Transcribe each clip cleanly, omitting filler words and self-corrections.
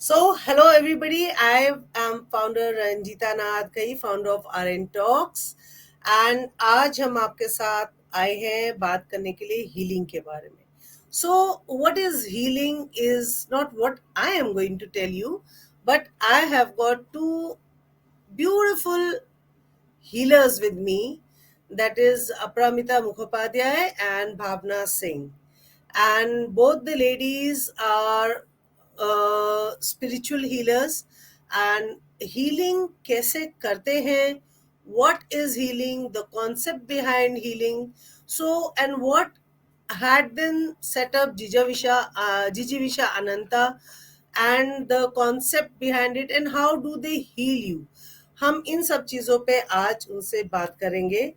Hello everybody. I am founder Ranjeeta N Ghai, founder of RNTalks, and आज हम आपके साथ आए हैं बात करने के लिए हीलिंग के बारे में. So, what is healing is not what I am going to tell you, but I have got two beautiful healers with me. That is Aapramita Mukhopadhyay and Bhavana Singh, and both the ladies are spiritual healers. And healing कैसे करते हैं, what is healing, the concept behind healing, so and what had been set up Jijiivisha Anantaaa, and the concept behind it and how do they heal you. हम इन सब चीज़ों पे आज उनसे बात करेंगे.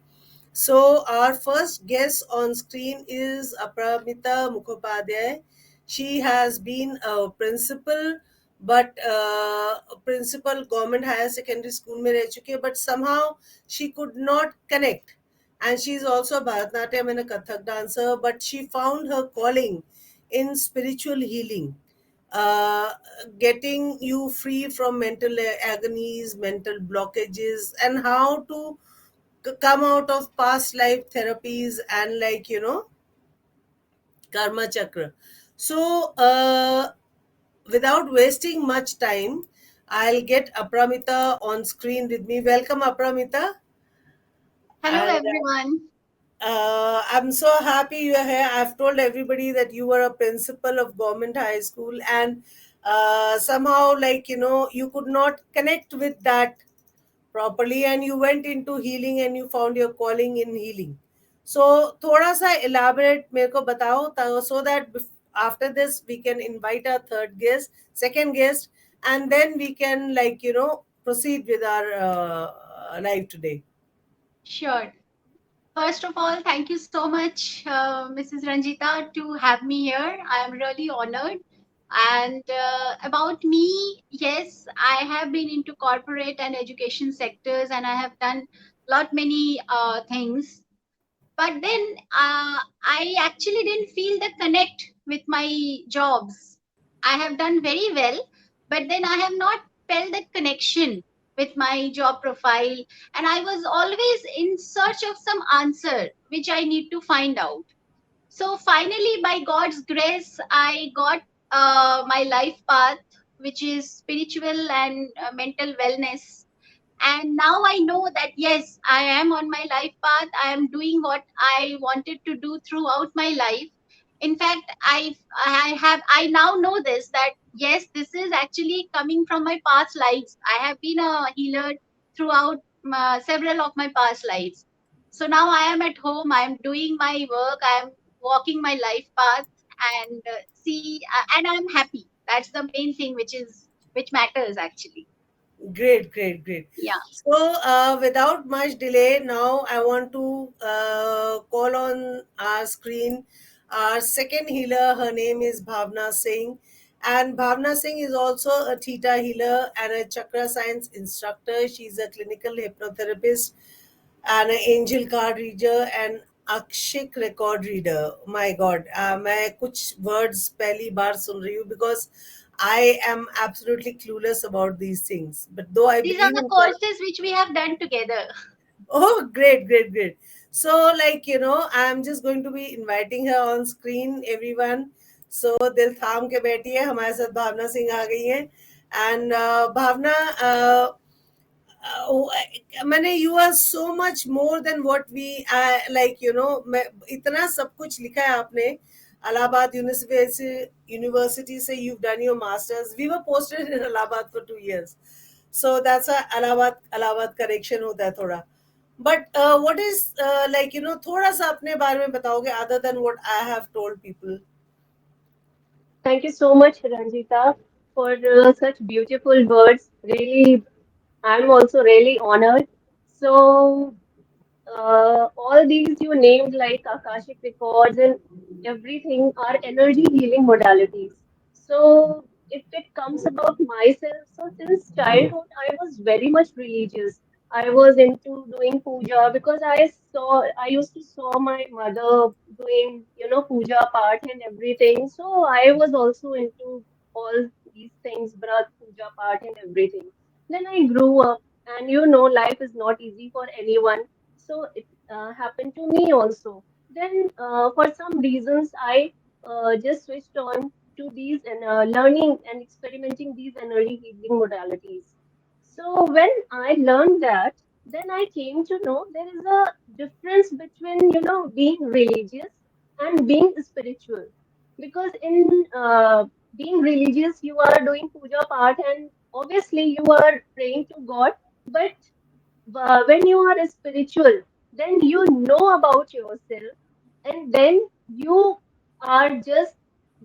So our first guest on screen is Aapramita Mukhopadhyay. She has been a principal, but principal government higher secondary school में रह चुकी है, but somehow she could not connect. And she is also a Bharatanatyam and a Kathak dancer, but she found her calling in spiritual healing, uh, getting you free from mental agonies, mental blockages, and how to come out of past life therapies and karma chakra. So without wasting much time, I'll get Aapramita on screen with me. Welcome, Aapramita. Hello, And everyone. I'm so happy you are here. I've told everybody that you were a principal of government high school, and somehow, you could not connect with that properly, and you went into healing and you found your calling in healing. So, थोड़ा सा elaborate मेरे को बताओ, so that after this we can invite our third guest, second guest, and then we can proceed with our live today. Sure. First of all, thank you so much, Mrs. Ranjita, to have me here. I am really honored. And about me, yes, I have been into corporate and education sectors, and I have done lot many things. But then I actually didn't feel the connect with my jobs. I have done very well, but then I have not felt that connection with my job profile, and I was always in search of some answer which I need to find out. So finally, by God's grace, I got my life path, which is spiritual and mental wellness. And now I know that yes, I am on my life path. I am doing what I wanted to do throughout my life. In fact, I now know this, that yes, this is actually coming from my past lives. I have been a healer throughout several of my past lives. So now I am at home, I am doing my work, I am walking my life path, and and I'm happy. That's the main thing, which matters actually. Great, great, great. Yeah. So, without much delay, now I want to call on our screen our second healer. Her name is Bhavana Singh. And Bhavana Singh is also a theta healer and a chakra science instructor. She's a clinical hypnotherapist and an angel card reader and akashic record reader. My God, मैं कुछ words पहली बार सुन रही हूँ because I am absolutely clueless about these things. But though I These are believe the in courses which we have done together. oh, great, great, great. So, I'm just going to be inviting her on screen, everyone. So, दिल थाम के बैठी है, हमारे साथ भावना सिंह आ गई हैं. And Bhavna, मैंने you are so much more than what we मैं इतना सब कुछ लिखा है आपने. इलाहाबाद यूनिवर्सिटी से you done your masters. We were posted in Allahabad for 2 years. So that's a Allahabad correction होता है थोड़ा. बट व्हाट इज थोड़ा सा अपने बारे में बताओगे other than what I have told people. Thank you so much, Ranjita, for such beautiful words. Really, I'm also really honored. So, all these you named like Akashic records and everything are energy healing modalities. So, if it comes about myself, so since childhood, I was very much religious. I was into doing puja because I used to saw my mother doing, puja part and everything. So I was also into all these things, Brat, puja, part, and everything. Then I grew up, and life is not easy for anyone. So it happened to me also. Then, for some reasons, I just switched on to these and learning and experimenting these energy healing modalities. So when I learned that, then I came to know there is a difference between, being religious and being spiritual. Because in being religious, you are doing puja part and obviously you are praying to God. But when you are spiritual, then you know about yourself, and then you are just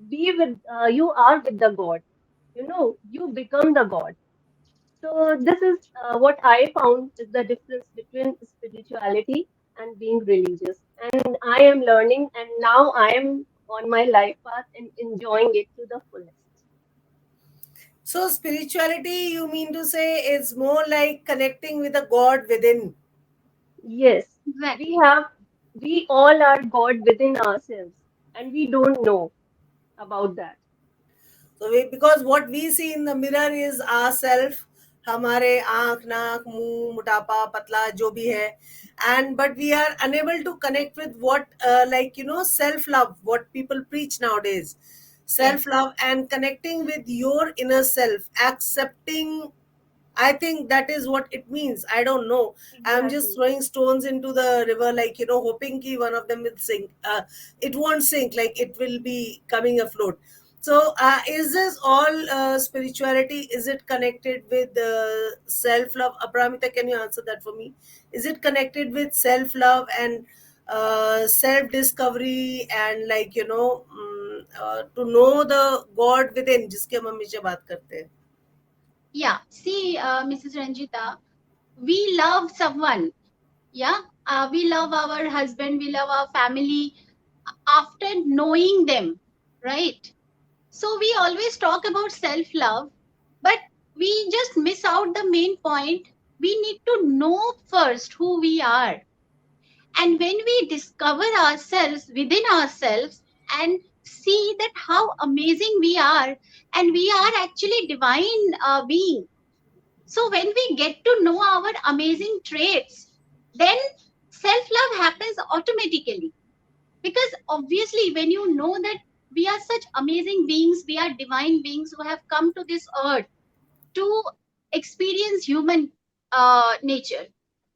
you are with the God. You become the God. So this is what I found is the difference between spirituality and being religious. And I am learning, and now I am on my life path and enjoying it to the fullest. So spirituality, you mean to say, is more like connecting with a God within. Yes, we Exactly. have, we all are God within ourselves, and we don't know about that. So because what we see in the mirror is ourself, हमारे आँख नाक मुंह मोटापा पतला जो भी है, and but we are unable to connect with what self love, what people preach nowadays, self Yes. love and connecting with your inner self, accepting. I think that is what it means. I don't know. I'm just Exactly. throwing stones into the river, like, hoping ki one of them will sink. It won't sink, like it will be coming afloat. So, is this all spirituality? Is it connected with self love? Apramita, can you answer that for me? Is it connected with self love and self discovery and, to know the God within, जिसकी हम हमेशा बात करते हैं? Yeah. See, Mrs. Ranjita, we love someone. Yeah. We love our husband, we love our family after knowing them, right? So we always talk about self love, but we just miss out the main point. We need to know first who we are. And when we discover ourselves within ourselves and see that how amazing we are, and we are actually divine being. So when we get to know our amazing traits, then self love happens automatically. Because obviously, when you know that we are such amazing beings, we are divine beings who have come to this earth to experience human nature.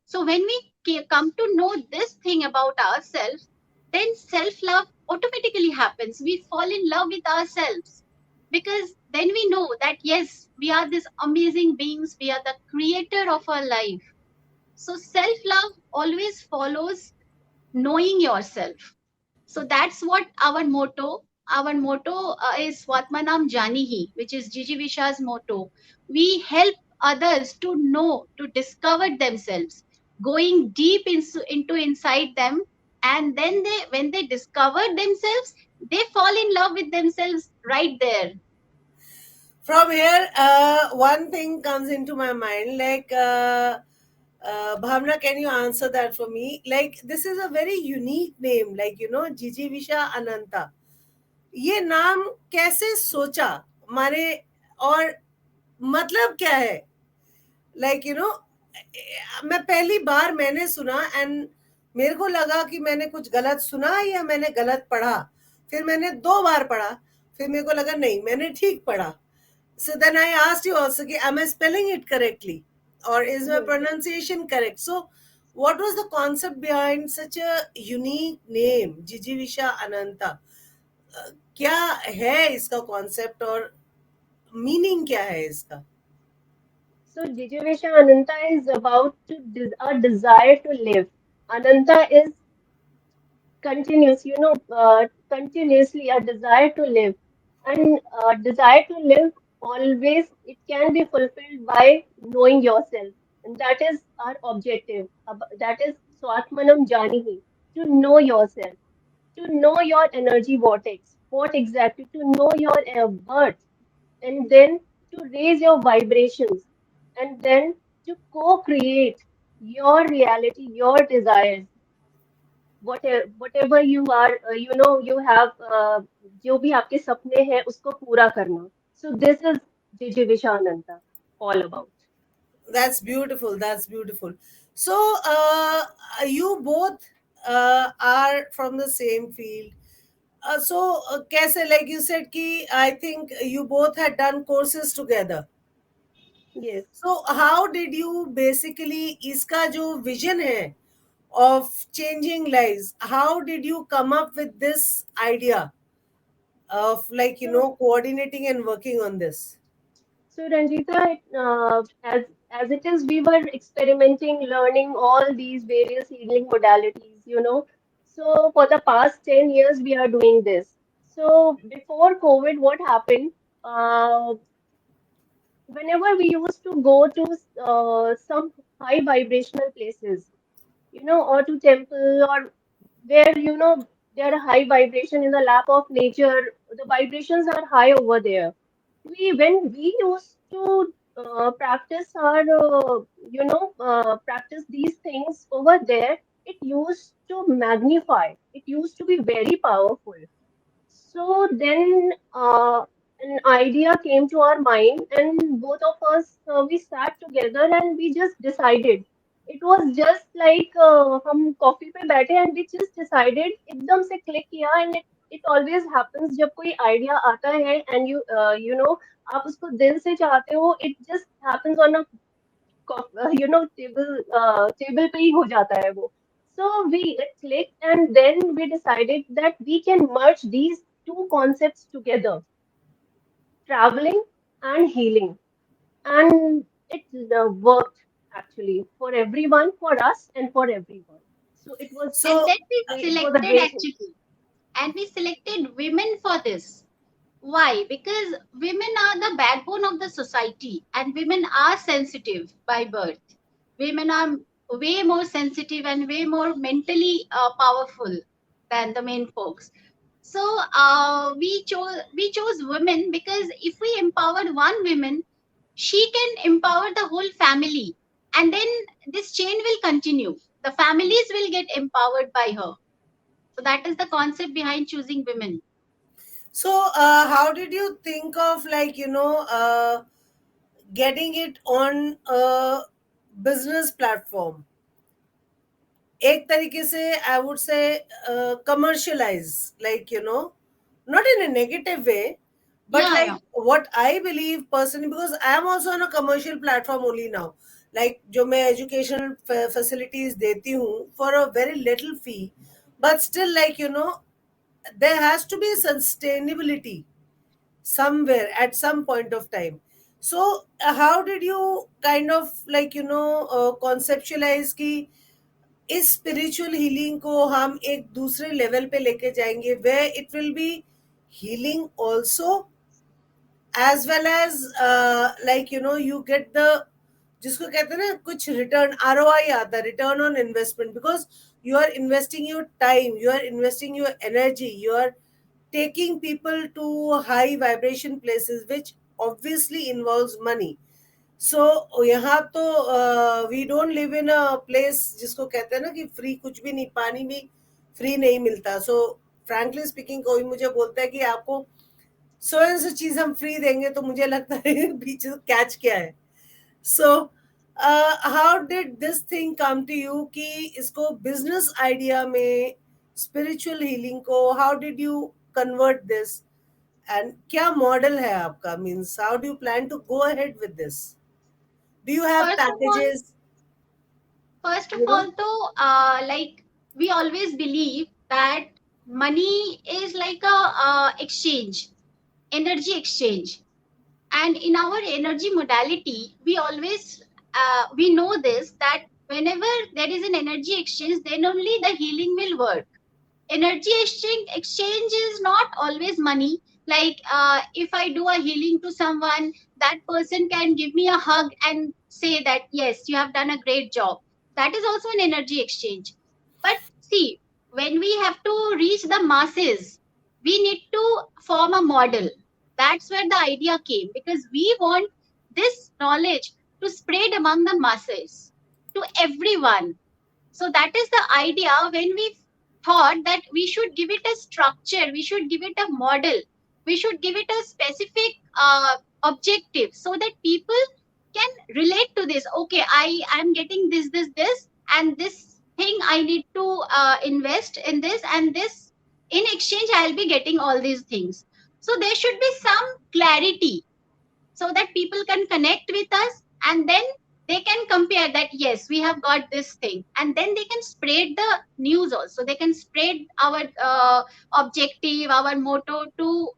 So when we come to know this thing about ourselves, then self love automatically happens. We fall in love with ourselves because then we know that yes, we are these amazing beings, we are the creator of our life. So self love always follows knowing yourself. So that's what our motto. Our motto is Svatmanam Janihi, which is Jijiivisha's motto. We help others to know, to discover themselves, going deep into inside them, and then when they discover themselves, they fall in love with themselves right there. From here, one thing comes into my mind, like, Bhavna, can you answer that for me? Like, this is a very unique name, like, Jijiivisha Anantaaa. ये नाम कैसे सोचा मारे, और मतलब क्या है? Like मैं पहली बार मैंने सुना, एंड मेरे को लगा कि मैंने कुछ गलत सुना या मैंने गलत पढ़ा। फिर मैंने 2 बार पढ़ा, फिर मेरे को लगा नहीं, मैंने ठीक पढ़ा। So then I asked you also, am I spelling it correctly? Or is my Yes. pronunciation correct? So, what was the concept behind such a unique name, Jijiivisha Anantaaa? क्या है इसका कॉन्सेप्ट और मीनिंग क्या है इसका? So Jijivisha Ananta is about a desire to live. Ananta is continuous, continuously a desire to live. And desire to live always it can be fulfilled by knowing yourself. And that is our objective. That is Swatmanam Janihi, to know yourself, to know your energy vortex, what exactly, to know your birth, and then to raise your vibrations, and then to co-create your reality, your desires, whatever you are, you have जो भी आपके सपने हैं उसको पूरा करना. So this is Jijiivisha Anantaaa all about. That's beautiful. That's beautiful. So, you both are from the same field. So, kaise, like you said, ki I think you both had done courses together. Yes. So, how did you basically, iska jo vision hai of changing lives, how did you come up with this idea of, like, So coordinating and working on this? So, Ranjita, as it is, we were experimenting, learning all these various healing modalities, So, for the past 10 years, we are doing this. So, before COVID, what happened? Uh, Whenever we used to go to some high vibrational places, or to temple, or where, there are high vibration in the lap of nature, the vibrations are high over there. When we used to practice practice these things over there, it used to magnify. It used to be very powerful. So then an idea came to our mind, and both of us we sat together and we just decided. It was just like हम coffee पे बैठे and we just decided एकदम से click किया and it always happens जब कोई idea आता है and आप उसको दिल से चाहते हो, it just happens on a table पे ही हो जाता है वो. So we clicked and then we decided that we can merge these two concepts together, traveling and healing. And it worked actually for everyone, for us and for everyone. So And So, then we it was a selected great thing. actually, and we selected women for this. Why? Because women are the backbone of the society, and women are sensitive by birth. Women are way more sensitive and way more mentally powerful than the men folks. So we chose women because if we empower one woman, she can empower the whole family, and then this chain will continue. The families will get empowered by her. So that is the concept behind choosing women. how did you think of, like, getting it on a business platform? एक तरीके से I would say commercialize, like, not in a negative way, but Yeah, like yeah. what I believe personally, because I am also on a commercial platform only now. Like, जो मैं educational facilities देती हूँ for a very little fee, but still, like, there has to be sustainability somewhere at some point of time. So, how did you kind of, like, conceptualize कि इस spiritual healing को हम एक दूसरे level पे लेके जाएंगे, way it will be healing also, as well as, like, you get the, जिसको कहते हैं ना, कुछ रिटर्न, ROI आता है, return on investment, because you are investing your time, you are investing your energy, you are taking people to high vibration places, which obviously involves money. So यहाँ तो we don't live in a place जिसको कहते हैं ना कि free कुछ भी नहीं, पानी भी फ्री नहीं मिलता. सो फ्रैंकली स्पीकिंग, कोई मुझे बोलता है कि आपको सौ एंड सौ चीज हम फ्री देंगे, तो मुझे लगता है बीच कैच क्या है. So how did this thing come to you कि इसको बिजनेस आइडिया में, स्पिरिचुअल हीलिंग को, how did you convert this, and क्या मॉडल है आपका, means how do you plan to go ahead with this? Do you have First of all, packages, First of you know? all, though, like we always believe that money is like a exchange, energy exchange, and in our energy modality, we always we know this that whenever there is an energy exchange, then only the healing will work. Energy exchange is not always money. Like if I do a healing to someone, that person can give me a hug and say that yes, you have done a great job. That is also an energy exchange. But see, when we have to reach the masses, we need to form a model. That's where the idea came, because we want this knowledge to spread among the masses, to everyone. So that is the idea. When we thought that we should give it a structure, we should give it a model, we should give it a specific objective, so that people can relate to this. Okay, I am getting this, and this thing I need to invest in this, and this in exchange I'll be getting all these things. So there should be some clarity, so that people can connect with us, and then they can compare that yes, we have got this thing, and then they can spread the news also. They can spread our objective, our motto to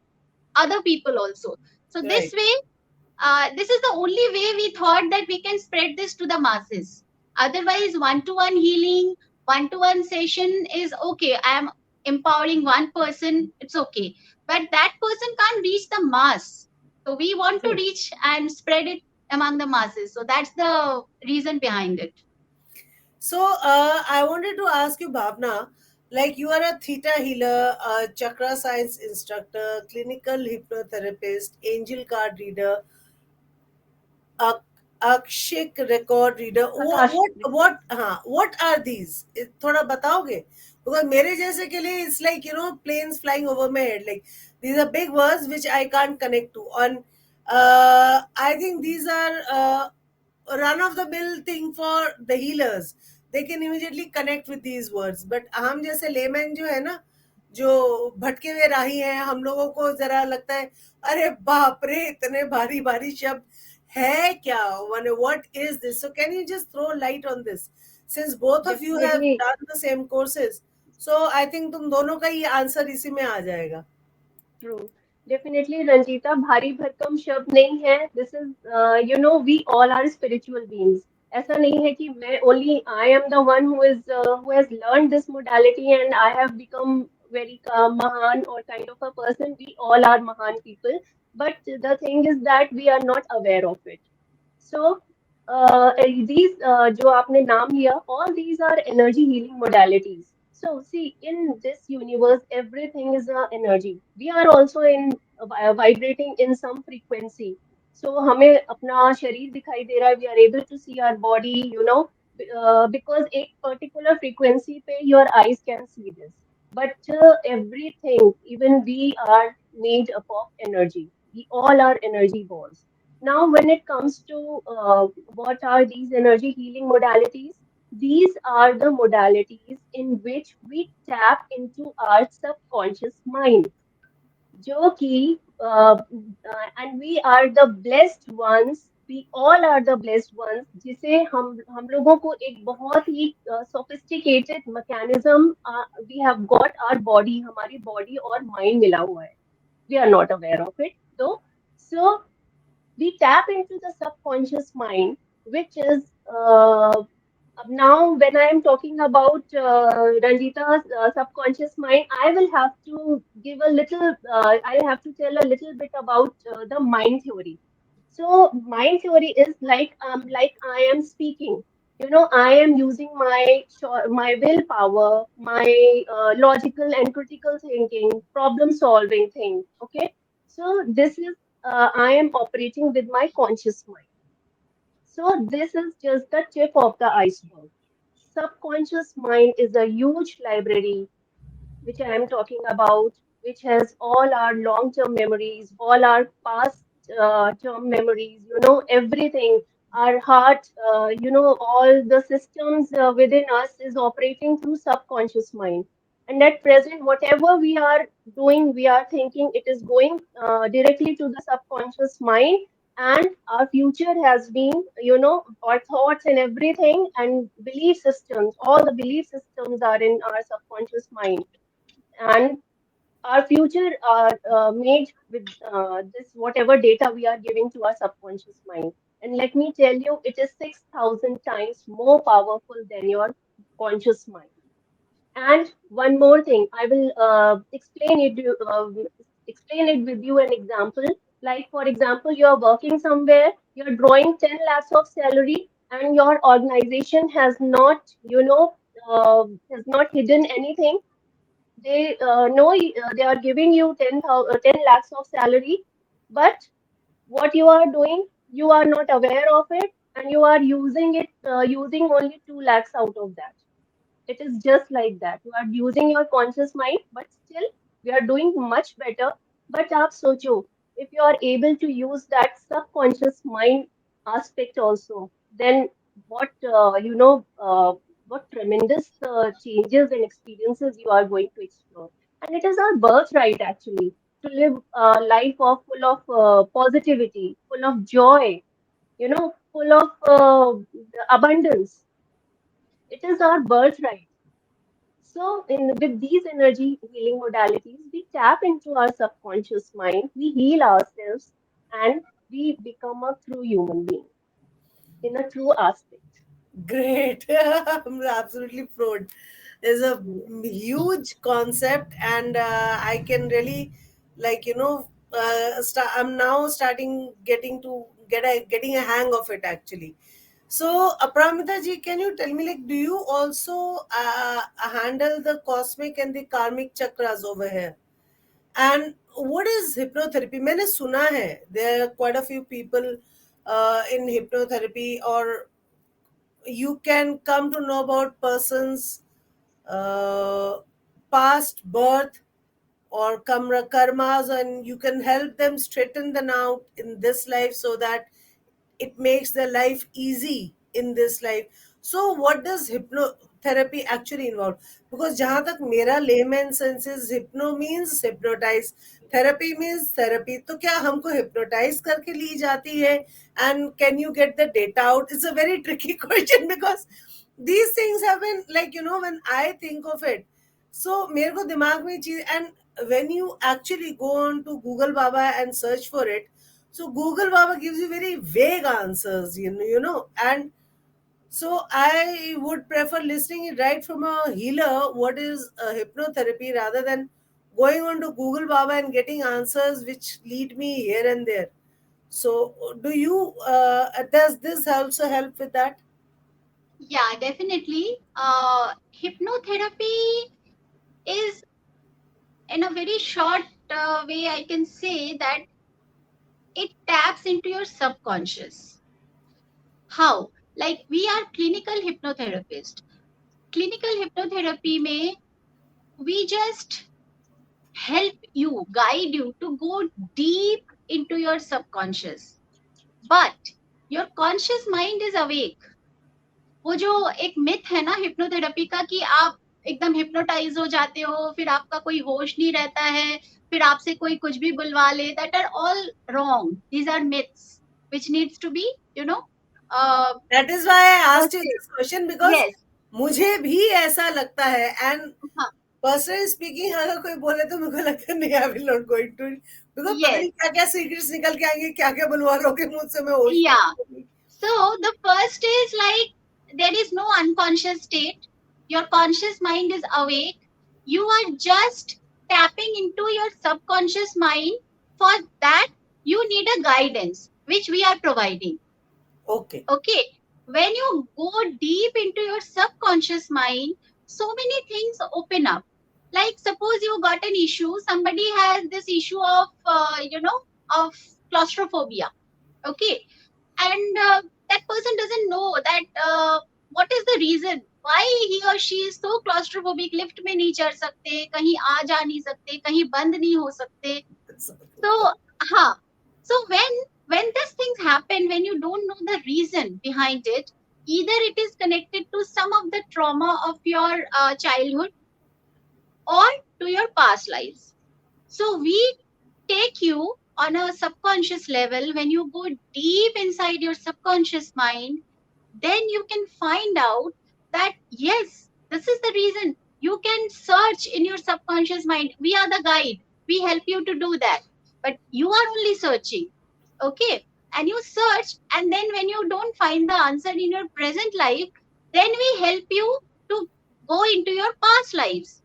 other people also. So this Right. way, this is the only way we thought that we can spread this to the masses. Otherwise, one to one healing, one to one session is okay. I am empowering one person, it's okay. But that person can't reach the mass. So we want to True. reach and spread it among the masses. So that's the reason behind it. So, I wanted to ask you, Bhavna, like you are a theta healer, a chakra science instructor, clinical hypnotherapist, angel card reader, a Akshik record reader. Akash, What are these? थोड़ा बताओगे? Because मेरे जैसे के लिए it's like, planes flying over my head. Like these are big words which I can't connect to. On I think these are run of the mill thing for the healers. They can immediately connect with these words. But हम जैसे layman जो है ना, जो भटके हुए राही हैं, हम लोगों को जरा लगता है अरे बाप रे इतने भारी भारी शब्द है क्या? What is this? So can you just throw light on this? Since both of you have definitely. done the same courses, so I think तुम दोनों का ही आंसर इसी में आ जाएगा. True. Definitely, Ranjita, भारी भरकम शब्द नहीं है. This is, we all are spiritual beings. ऐसा नहीं है कि मैं only I am the one who has learned this modality and I have become very mahan or kind of a person. We all are mahan people. But the thing is that we are not aware of it. So these जो आपने नाम लिया, all these are energy healing modalities. So see, in this universe, everything is a energy. We are also in vibrating in some frequency. So हमें अपना शरीर दिखाई दे रहा है. We are able to see our body, because एक particular frequency पे your eyes can see this. But everything, even we are made up of energy. We all are energy balls. Now, when it comes to what are these energy healing modalities, these are the modalities in which we tap into our subconscious mind. जो कि and we are the blessed ones. We all are the blessed ones. जिसे हम लोगों को एक बहुत ही sophisticated mechanism we have got our body, हमारी body और mind मिला हुआ है. We are not aware of it though. So we tap into the subconscious mind, which is now when I am talking about Ranjita's subconscious mind, I will have to give a little, I'll have to tell a little bit about the mind theory. So mind theory is like I am speaking. I am using my willpower, my logical and critical thinking, problem solving thing. Okay, so this is I am operating with my conscious mind. So this is just the tip of the iceberg. Subconscious mind is a huge library which I am talking about, which has all our long-term memories, all our past term memories, everything. Our heart, all the systems within us is operating through subconscious mind. And at present, whatever we are doing, we are thinking, it is going directly to the subconscious mind. And our future has been, our thoughts and everything, and belief systems, all the belief systems are in our subconscious mind, and our future are made with this whatever data we are giving to our subconscious mind. And let me tell you, it is 6,000 times more powerful than your conscious mind. And one more thing, I will explain it with you an example. Like for example, you are working somewhere, you are drawing 10 lakhs of salary, and your organization has not, has not hidden anything. They know they are giving you 10 lakhs of salary, but what you are doing, you are not aware of it, and you are using it, using only 2 lakhs out of that. It is just like that. You are using your conscious mind, but still, we are doing much better. But आप सोचो, if you are able to use that subconscious mind aspect also, then what what tremendous changes and experiences you are going to explore. And it is our birthright actually to live a life of full of positivity, full of joy, full of abundance. It is our birthright. So, with these energy healing modalities, we tap into our subconscious mind, we heal ourselves, and we become a true human being in a true aspect. Great. I'm absolutely floored. There's a Yes. huge concept, and I can really, like, I'm now starting getting a hang of it actually. So, Apramita ji, can you tell me, like, do you also handle the cosmic and the karmic chakras over here? And what is hypnotherapy? मैंने सुना है there are quite a few people in hypnotherapy, or you can come to know about persons uh, past birth or karmas, and you can help them straighten them out in this life so that it makes their life easy in this life. So what does hypnotherapy actually involve? Because jahan tak mera layman sense is, hypno means hypnotize, therapy means therapy. तो क्या हमको hypnotize करके ली जाती है? And can you get the data out? It's a very tricky question, because these things have been, like, when I think of it, so मेरे को दिमाग में चीज, and when you actually go on to Google Baba and search for it, so Google Baba gives you very vague answers, and so I would prefer listening it right from a healer, what is hypnotherapy, rather than going on to Google Baba and getting answers which lead me here and there. So does this also help with that? Yeah, definitely. Hypnotherapy is, in a very short way, I can say that it taps into your subconscious. How? Like, we are clinical hypnotherapists. Clinical hypnotherapy may, we just help you, guide you to go deep into your subconscious. But your conscious mind is awake. वो जो एक myth है ना hypnotherapy का कि आप एकदम hypnotise हो जाते हो, फिर आपका कोई होश नहीं रहता है, फिर आपसे कोई कुछ भी बुलवा ले, that are all wrong. These are myths which needs to be, you know, uh, That is why I asked you busted. this question, because Yes. मुझे भी ऐसा लगता है, and हाँ. पर्सनली स्पीकिंग अगर कोई बोले तो मेरे को लगता है नहीं, I will not going to, because पता Yes. नहीं क्या क्या सीक्रेट्स निकल के आएंगे, क्या क्या बुलवा लोगे मुझसे, मैं होश में Yeah. नहीं होगी. So the first is like there is no unconscious state. Your conscious mind is awake. You are just tapping into your subconscious mind. For that, you need a guidance, which we are providing. Okay. Okay. When you go deep into your subconscious mind, so many things open up. Like, suppose you got an issue, somebody has this issue of, of claustrophobia. Okay. And that person doesn't know that what is the reason why he or she is so claustrophobic. Lift में नहीं चढ़ सकते, कहीं आ जा नहीं सकते, कहीं बंद नहीं हो सकते. So हाँ, so when these things happen, when you don't know the reason behind it, either it is connected to some of the trauma of your childhood or to your past lives. So we take you on a subconscious level. When you go deep inside your subconscious mind, then you can find out that yes, this is the reason. You can search in your subconscious mind. We are the guide. We help you to do that. But you are only searching. Okay. And you search, and then when you don't find the answer in your present life, then we help you to go into your past lives,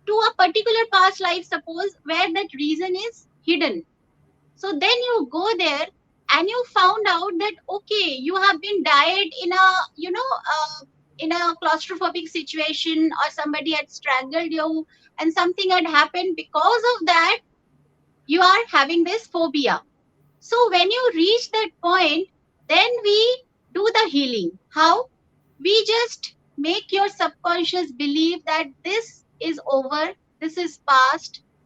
to a particular past life, suppose, where that reason is hidden. So then you go there and you found out that okay, you have been died in a, in a claustrophobic situation, or somebody had strangled you and something had happened. Because of that, you are having this phobia. So when you reach that point, then we do the healing. How? We just make your subconscious believe that this is over, this is past.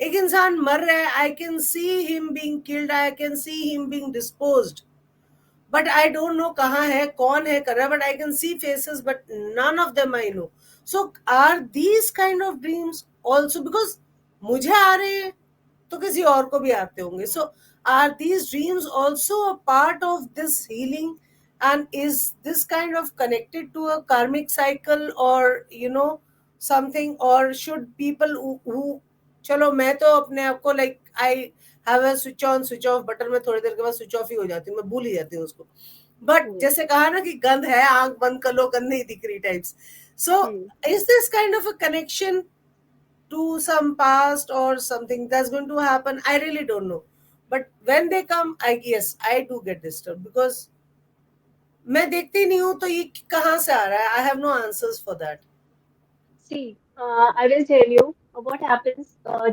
एक इंसान मर रहा है, I can see him being killed, I can see him being disposed, but I don't know कहाँ है, कौन है कर रहा है, but I can see faces, but none of them I know. So are these kind of dreams also, because मुझे आ रहे हैं तो किसी और को भी आते होंगे. So are these dreams also a part of this healing, and is this kind of connected to a karmic cycle, or something, or should people who चलो मैं तो अपने आप को like I have a switch on switch off button में, थोड़ी देर के बाद स्विच ऑफ ही हो जाती हूँ, मैं भूल ही जाती हूँ उसको. बट हम्म, जैसे कहा ना कि गंध है, आंख बंद कर लो, गंध नहीं दिख रही types. So hmm. Is this kind of a connection to some past or something that's going to happen? I really don't know, but when they come, I guess I do get disturbed, because मैं देखती नहीं हूँ, तो ये कहाँ से आ रहा है? I have no answers for that. See, I will tell you what happens.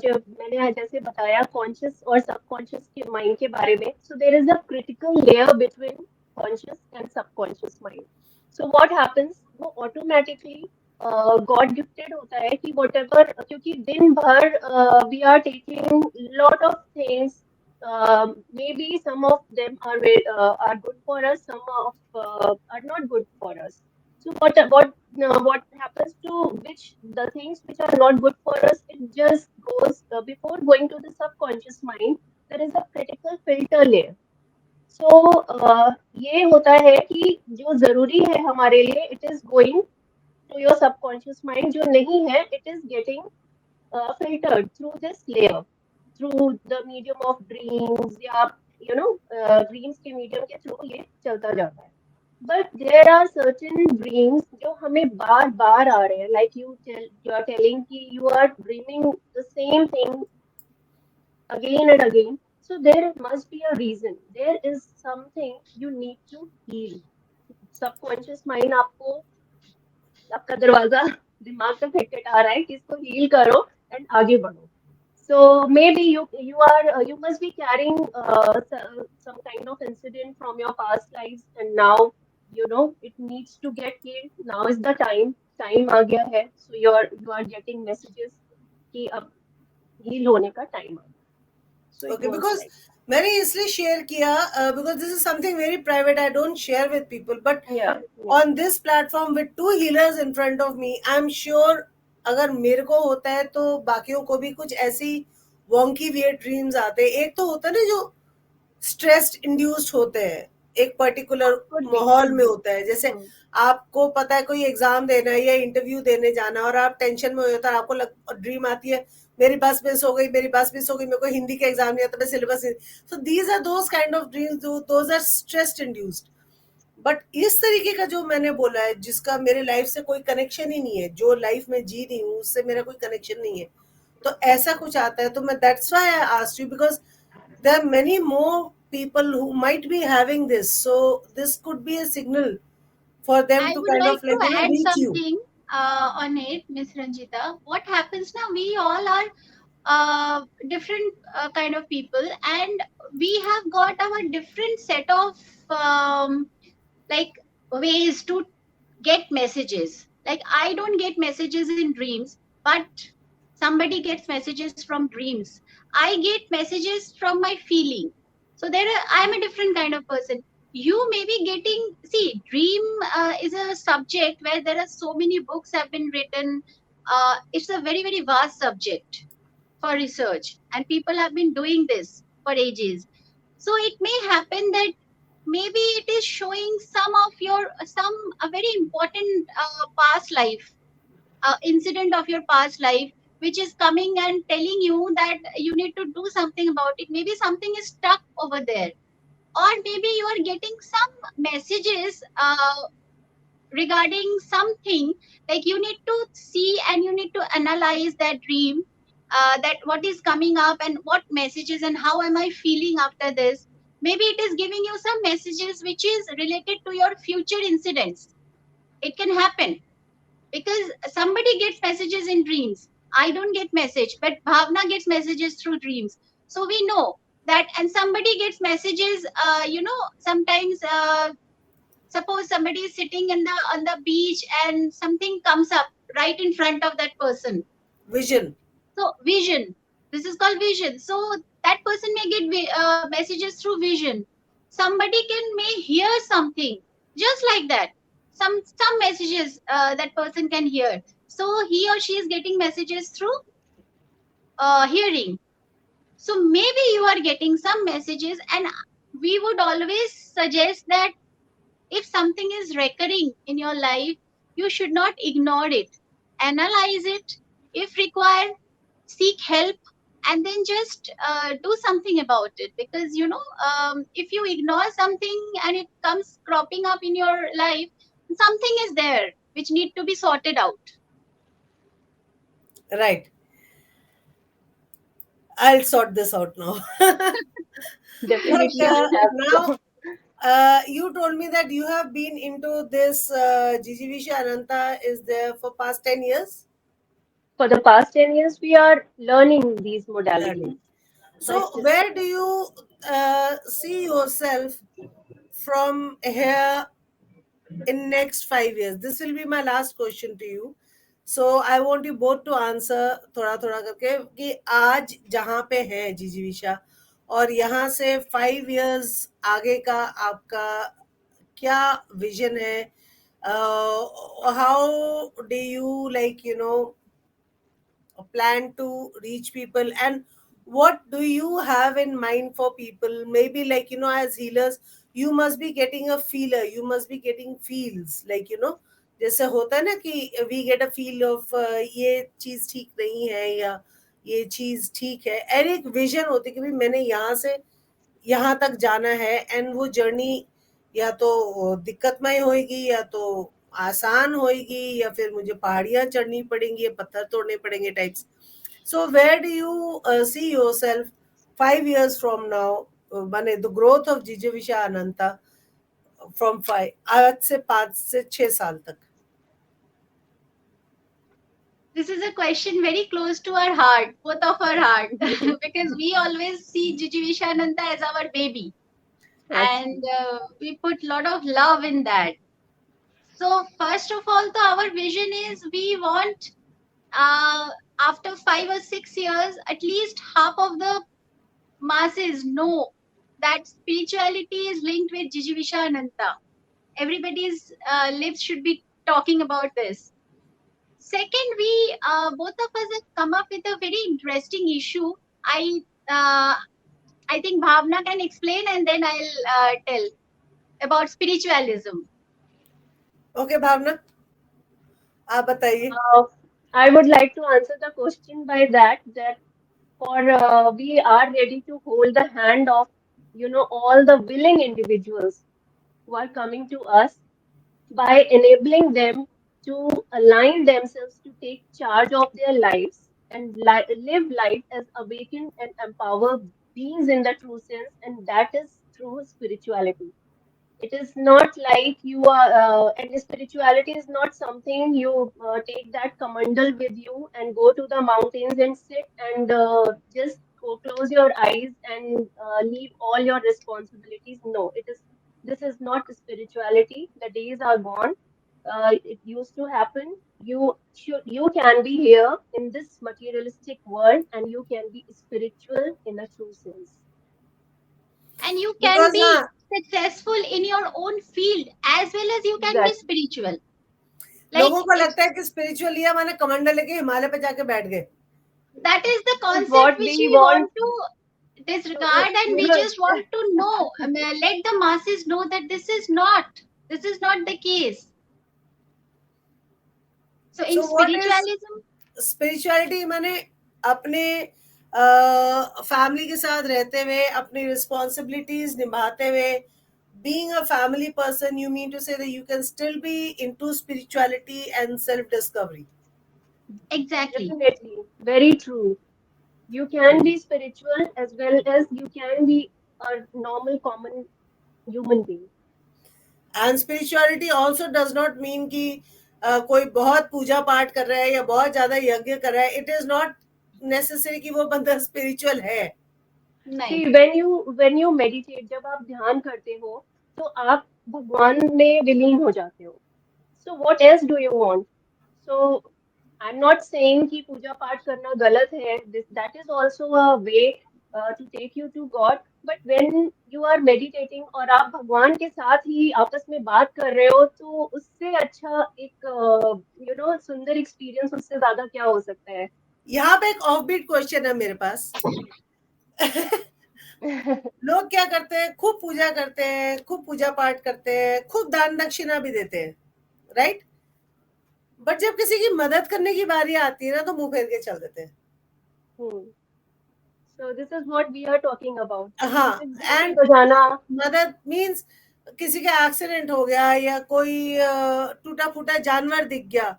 जब मैंने जैसे बताया कॉन्शियस और सबकॉन्शियस के माइंड के बारे में, so there is a critical layer between conscious and subconscious mind. So what happens? वो automatically God gifted होता है कि whatever, क्योंकि दिन भर we are taking lot of things. Maybe some of them are good for us, some of are not good for us. So what happens to which the things which are not good for us, it just goes before going to the subconscious mind. There is a critical filter layer. So ये होता है कि जो जरूरी है हमारे लिए, it is going to your subconscious mind. जो नहीं है, it is getting filtered through this layer, through the medium of dreams, या dreams के medium के through ये चलता जाता है. But there are certain dreams जो हमें बार बार आ रहे हैं, like you are telling कि you are dreaming the same thing again and again. So there must be a reason. There is something you need to heal. Subconscious mind आपको, आपका दरवाजा दिमाग का खटखटा रहा है कि इसको हील करो एंड आगे बढ़ो. So maybe you must be carrying some kind of incident from your past lives, and now it needs to get healed. Now is the time आ गया है. So you are getting messages कि अब heal होने का time आ गया. So it Okay, works because like मैंने इसलिए share किया, because this is something very private, I don't share with people, but that. Yeah, yeah. on this platform with two healers in front of me, I'm sure अगर मेरे को होता है तो बाकियों को भी कुछ ऐसी वॉन्की वियर्ड ड्रीम्स आते हैं. एक तो होता है ना जो स्ट्रेस इंड्यूस्ड होते हैं, एक पर्टिकुलर Could be, माहौल could में be. होता है. जैसे Hmm. आपको पता है कोई एग्जाम देना है या इंटरव्यू देने जाना है, और आप टेंशन में होता है, आपको ड्रीम आती है मेरी बस मिस हो गई, मेरी बस मिस हो गई, मेरे को हिंदी का एग्जाम नहीं आता, मैं syllabus. So these are those kind of dreams, those are stress induced. But इस तरीके का जो मैंने बोला है, जिसका मेरे लाइफ से कोई कनेक्शन ही नहीं है, जो लाइफ में जी रही हूँ उससे मेरा कोई कनेक्शन नहीं है, तो ऐसा कुछ आता है, तो मैं that's why I asked you, because there are many more people who might be having this, so this could be a signal for them I to would kind like of to like add reach you. something on it, Miss Ranjita. What happens now? We all are different kind of people, and we have got our different set of like ways to get messages. Like I don't get messages in dreams, but somebody gets messages from dreams. I get messages from my feeling. So I'm a different kind of person. You may be getting, see, dream is a subject where there are so many books have been written. It's a very very vast subject for research, and people have been doing this for ages. So it may happen that maybe it is showing some of your some a very important past life incident of your past life, which is coming and telling you that you need to do something about it. Maybe something is stuck over there, or maybe you are getting some messages regarding something, like you need to see and you need to analyze that dream, that what is coming up and what messages and how am I feeling after this. Maybe it is giving you some messages which is related to your future incidents. It can happen because somebody gets messages in dreams. I don't get message, but Bhavana gets messages through dreams. So we know that, and somebody gets messages, sometimes suppose somebody is sitting in the on the beach and something comes up right in front of that person. Vision. So vision, This is called vision. So that person may get messages through vision. Somebody can may hear something just like that. Some messages that person can hear. So he or she is getting messages through hearing. So maybe you are getting some messages, and we would always suggest that if something is recurring in your life, you should not ignore it. Analyze it. If required, seek help, and then just do something about it. Because, if you ignore something and it comes cropping up in your life, something is there which need to be sorted out. Right. I'll sort this out now. But Definitely, you have now, to. you told me that you have been into this Jijiivisha Anantaaa is there for past 10 years. For the past 10 years, we are learning these modalities, Learning. but So, where do you see yourself from here in next 5 years? This will be my last question to you. So I want you both to answer थोड़ा थोड़ा करके कि आज जहाँ पे है जिजीविशा और यहाँ से 5 years आगे का आपका क्या विजन है, how do you like plan to reach people, and what do you have in mind for people? Maybe like as healers you must be getting a feeler, you must be getting feels like जैसे होता है ना कि we get a feel of ये चीज ठीक नहीं है या ये चीज ठीक है, और एक विजन होती है कि भाई मैंने यहाँ से यहाँ तक जाना है, एंड वो जर्नी या तो दिक्कतमय होएगी या तो आसान होएगी या फिर मुझे पहाड़ियां चढ़नी पड़ेंगी या पत्थर तोड़ने पड़ेंगे types. So where do you see yourself 5 years from now? माने the growth of Jijiivisha Anantaaa from 5 आज से 5 से 6 साल तक. This is a question very close to our heart, both of our heart, because we always see Jijivisha Anantaaa as our baby, and actually. we put a lot of love in that. So first of all, our vision is we want, uh, after 5 or 6 years, at least half of the masses know that spirituality is linked with Jijivisha Anantaaa. Everybody's lips should be talking about this. Second, we both of us have come up with a very interesting issue. I uh, I think Bhavana can explain, and then I'll tell about spiritualism. Okay, Bhavna, आप बताइए. Uh, I would like to answer the question by that for we are ready to hold the hand of all the willing individuals who are coming to us by enabling them to align themselves to take charge of their lives and live life as awakened and empowered beings in the true sense, and that is through spirituality. It is not like you are, and spirituality is not something you take that kamandal with you and go to the mountains and sit and just go close your eyes and leave all your responsibilities. No, it is. This is not spirituality. The days are gone. It used to happen. You can be here in this materialistic world, and you can be spiritual in a true sense. And you can Because be हाँ, successful in your own field as well as you can be Exactly. spiritual. Like लोगों को if लगता है कि spiritual लिया माने कमंडल लेके हिमालय पे जाके बैठ गए. that is the This is concept what which we we want. want to So, disregard, and we just want to know, let the masses know that this is not the case. So in So what is spiritualism, spirituality माने अपने family के साथ रहते हुए अपनी responsibilities निभाते हुए, being a family person, you mean to say that you can still be into spirituality and self discovery. exactly. definitely, very true. You can be spiritual as well as you can be a normal, common human being. And spirituality also does not mean कि कोई बहुत पूजा पाठ कर रहा है या बहुत ज्यादा यज्ञ कर रहा है. It is not necessary कि वो बंदा spiritual है. नहीं. See, when you meditate, जब आप ध्यान करते हो, तो आप भगवान में विलीन हो जाते हो. So what else do you want? So I'm not saying कि पूजा पाठ करना गलत है. That is also a way to take you to God. But when you are meditating और आप भगवान के साथ ही आपस में बात कर रहे हो, तो उससे अच्छा एक सुंदर एक्सपीरियंस उससे ज्यादा क्या हो सकता है. यहाँ पे एक ऑफ बीट क्वेश्चन है मेरे पास. लोग क्या करते हैं, खूब पूजा करते हैं, खूब पूजा पाठ करते हैं, खूब दान दक्षिणा भी देते हैं, राइट? बट जब किसी की मदद करने की बारी आती है ना, तो मुंह फेर के चल देते हैं. So this is what we are talking about. हाँ, किसी घंटी एंड बजाना. मदद मीन्स किसी का एक्सीडेंट हो गया या कोई टूटा फूटा जानवर दिख गया,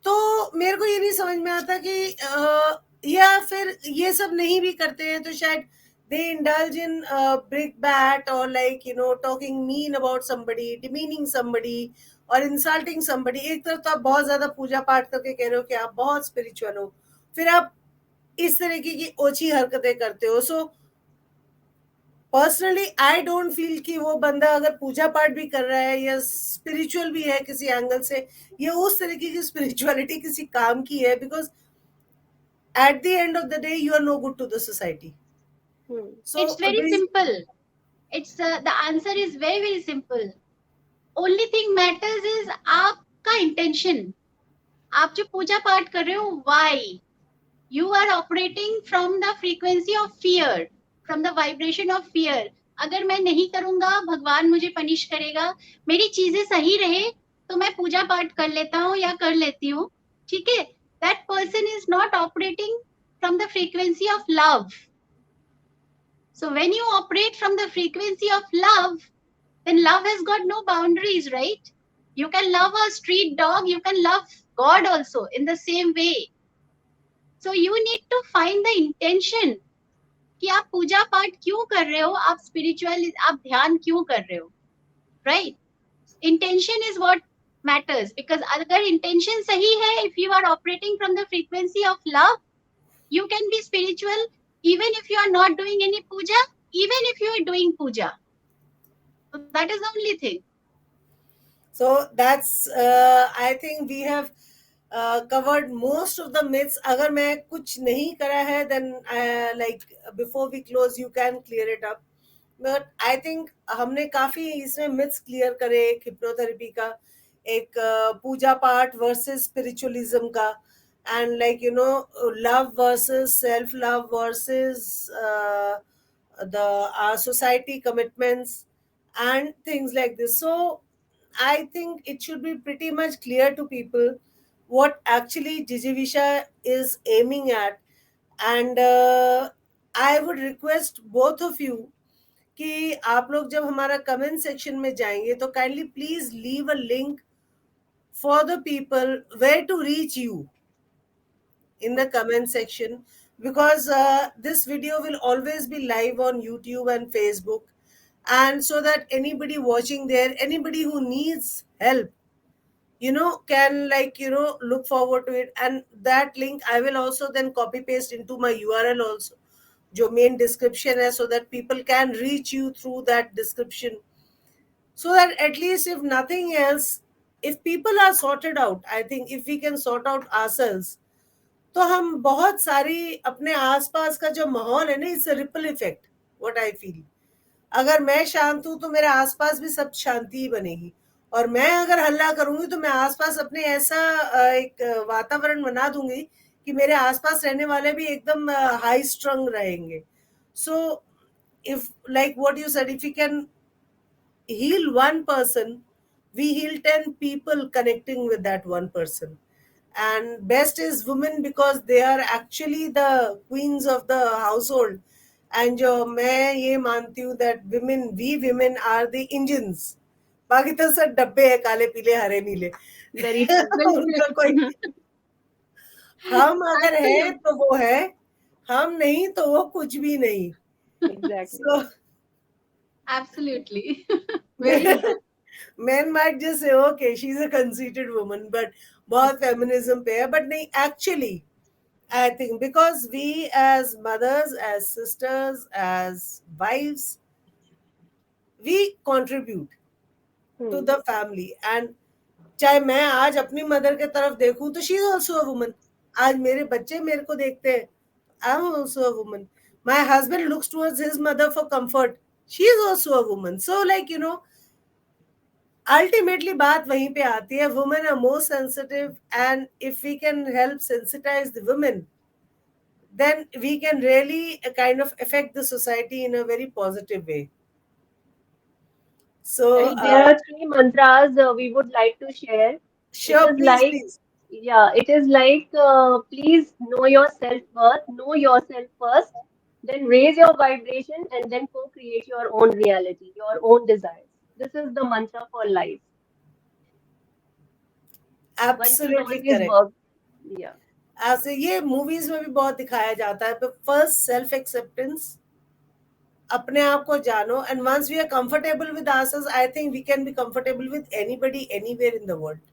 तो मेरे को ये नहीं समझ में आता कि या फिर ये सब नहीं भी करते हैं तो शायद दे इंडल्ज इन ब्रिक बैट और like talking mean about somebody, demeaning somebody और इंसल्टिंग समबडी. एक तरफ तो आप बहुत ज्यादा पूजा पाठ करके कह रहे हो कि आप बहुत स्पिरिचुअल हो, फिर आप इस तरीके की ओछी हरकतें करते हो. So personally I don't feel कि वो बंदा अगर पूजा पाठ भी कर रहा है या स्पिरिचुअल भी है किसी एंगल से, ये उस तरीके की स्पिरिचुअलिटी किसी काम की है, because at the end of the day you are no good to the society. So It's very simple. It's the answer is very very simple. Only thing matters is आपका intention. आप जो पूजा पाठ कर रहे हो, why? You are operating from the frequency of fear, from the vibration of fear. अगर मैं नहीं करूंगा भगवान मुझे पनिश करेगा, मेरी चीजें सही रहे तो मैं पूजा पाठ कर लेता हूँ या कर लेती हूँ, ठीक है. That person is not operating from the frequency of love. So when you operate from the frequency of love, then love has got no boundaries, right? You can love a street dog, you can love God also in the same way. So you need to find the intention कि आप पूजा पाठ क्यों कर रहे हो, आप spiritual, आप ध्यान क्यों कर रहे हो, right? Intention is what matters, because अगर इंटेंशन सही है, if you are operating from the frequency of love, you can be spiritual even if you are not doing any puja, even if you are doing puja. So that is the only thing. So that's I think we have covered most of the myths. अगर मैं कुछ नहीं करा है then like before we close you can clear it up. But I think हमने काफी इसमें myths clear करे, एक hypnotherapy का, एक पूजा पाठ versus spiritualism का, and like love versus self love versus the society commitments and things like this. So I think it should be pretty much clear to people what actually Jijiivisha is aiming at. And I would request both of you कि आप लोग जब हमारा comment section में जाएंगे तो kindly please leave a link for the people where to reach you in the comment section, because this video will always be live on YouTube and Facebook, and so that anybody watching there, anybody who needs help, can look forward to it. And that link I will also then copy paste into my URL also, जो main description है, so that people can reach you through that description, so that at least if nothing else, if people are sorted out, I think if we can sort out ourselves, तो हम बहुत सारी अपने आसपास का जो माहौल है ना, it's ripple effect, what I feel. अगर मैं शांत हूं तो मेरे आसपास भी सब शांति ही बनेगी, और मैं अगर हल्ला करूंगी तो मैं आसपास अपने ऐसा एक वातावरण बना दूंगी कि मेरे आसपास रहने वाले भी एकदम हाई स्ट्रंग रहेंगे. So if like what you said, if you can heal one person, we heal 10 people connecting with that one person. And best is women, because they are actually the queens of the household. And जो मैं ये मानती हूँ that we women are the engines. बाकी तो सब डब्बे हैं, काले पीले हरे नीले. Very true. उनका कोई, हम अगर है तो वो है, हम नहीं तो वो कुछ भी नहीं. Exactly. So Absolutely. Very true. men might just say okay she's a conceited woman, but बहुत feminism पे है. But नहीं, actually I think because we as mothers, as sisters, as wives, we contribute to the family, and चाहे मैं आज अपनी mother के तरफ देखूं तो she is also a woman, आज मेरे बच्चे मेरे को देखते हैं, I am also a woman, my husband looks towards his mother for comfort, she is also a woman. So like you know, ultimately बात वहीं पे आती है, women are more sensitive, and if we can help sensitize the women, then we can really kind of affect the society in a very positive way. So, Right, there are three mantras we would like to share. It sure, is please, like, please. yeah, it is like, please know your self-worth, know yourself first, then raise your vibration, and then co-create your own reality, your own desires. This is the mantra for life. One should Absolutely always correct. work. Yeah. ऐसे ये movies में भी बहुत दिखाया जाता है, but first self acceptance, अपने आप को जानो, and once we are comfortable with ourselves, I think we can be comfortable with anybody anywhere in the world,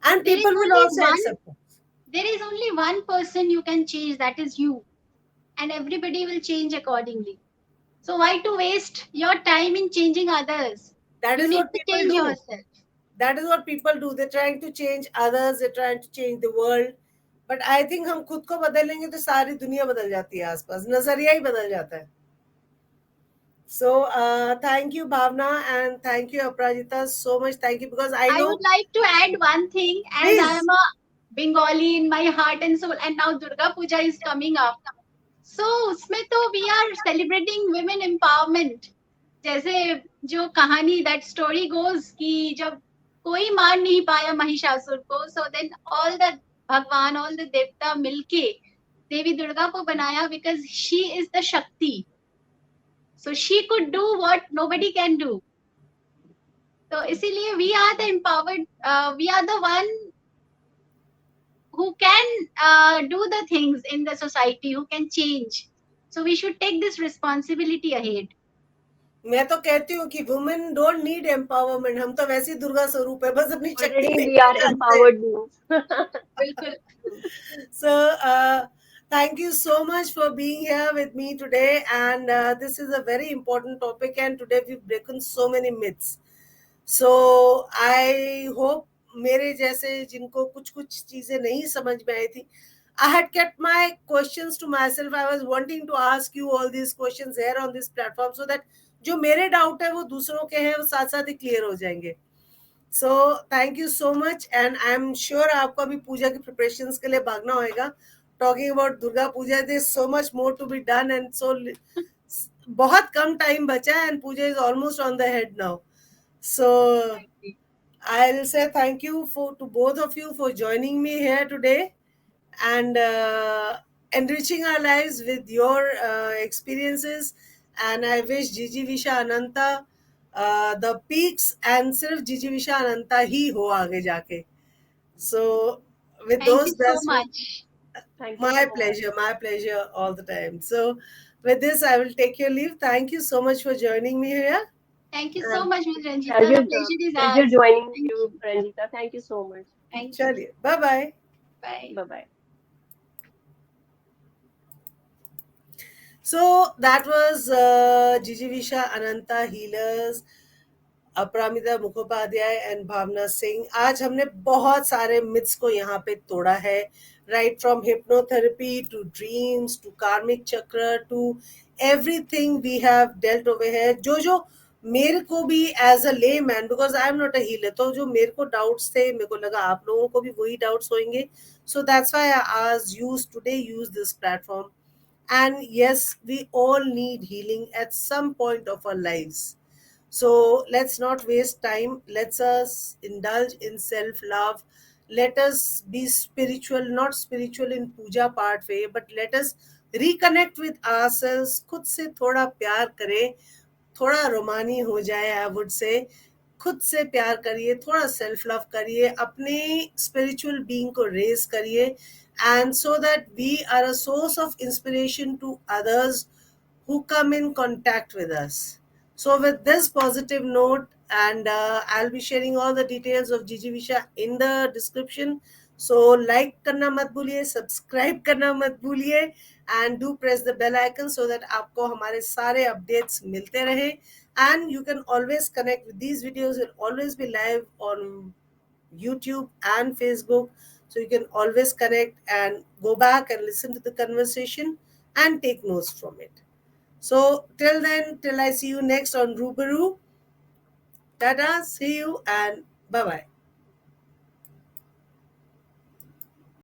and There is people will only also one. accept us. There is only one person you can change. That is you, and everybody will change accordingly. So why to waste your time in changing others? That You is need what to people change do. yourself. That is what people do. They're trying to change others, they're trying to change the world. But I think हम खुद को बदलेंगे तो सारी दुनिया बदल जाती है, आसपास नजरिया ही बदल जाता है. So thank you Bhavna, and thank you Aparajita so much. Thank you, because I I know. would like to add one thing, as I am Please. a Bengali in my heart and soul, and now Durga Puja is coming up. So उसमें तो we are celebrating women empowerment. जैसे जो कहानी that story goes कि जब कोई मार नहीं पाया महिषासुर को, so then all the भगवान, all the देवता मिलके देवी दुर्गा को बनाया, because she is the Shakti. So she could do what nobody can do. तो इसीलिए we are the empowered, we are the one who can do the things in the society, who can change. So we should take this responsibility ahead. मैं तो कहती हूँ कि women don't need empowerment, हम तो वैसे ही दुर्गा स्वरूप है, बस अपनी शक्ति Already नहीं we are पहचानते हैं. empowered beings. बिल्कुल. So, thank you so much for being here with me today. And this is a very important topic. And today we've broken so many myths. So, I hope मेरे जैसे जिनको कुछ कुछ चीजें नहीं समझ में आई थी, I had kept my questions to myself. I was wanting to ask you all these questions here on this platform, so that जो मेरे डाउट है वो दूसरों के हैं वो साथ साथ ही क्लियर हो जाएंगे. So thank you so much, and I am sure आपको अभी पूजा की प्रिपरेशंस के लिए भागना होगा. Talking about Durga Puja, there is so much more to be done, and so बहुत कम टाइम बचा है, and puja is almost on the head now. So I'll say thank you to both of you for joining me here today, and enriching our lives with your experiences. And I wish Jijiivisha Anantaaa the peaks, and सिर्फ Jijiivisha Anantaaa ही हो आगे जाके. So with Thank you those so best, much. Thank you my so much. pleasure, my pleasure all the time. So with this, I will take your leave. Thank you so much for joining me here. Thank you so And much, Ms. Ranjita. Pleasure, The pleasure is pleasure ours. joining Thank you, you. Ranjita. Thank you so much. Thank you. chaliye, bye bye. Bye. Bye bye. So that was Jijiivisha Anantaaa healers, Aparamita Mukhopadhyay and Bhavna Singh. आज हमने बहुत सारे myths को यहाँ पे तोड़ा है, right from hypnotherapy to dreams to karmic chakra to everything we have dealt over है. जो जो मेरे को भी as a layman, because I am not a healer, तो जो मेरे को डाउट्स थे, मेरे को लगा आप लोगों को भी वही डाउट्स होंगे. So that's why I asked you today use this platform. And yes, we all need healing at some point of our lives. So let's not waste time. Let's us indulge in self-love. Let us be spiritual, not spiritual in puja part way, but let us reconnect with ourselves. खुद से थोड़ा प्यार करें, थोड़ा रोमानी हो जाए, I would say. खुद से प्यार करिए, थोड़ा सेल्फ लव करिए, अपने स्पिरिचुअल बीइंग को रेज करिए, and so that we are a source of inspiration to others who come in contact with us. So with this positive note, and I'll be sharing all the details of Jijiivisha in the description. So like करना मत भूलिए, subscribe करना मत भूलिए, and do press the bell icon so that आपको हमारे सारे updates मिलते रहे. And you can always connect with these videos. Will always be live on YouTube and Facebook. So you can always connect and go back and listen to the conversation and take notes from it. So till then, till I see you next on Rubaroo, tada, see you and bye bye.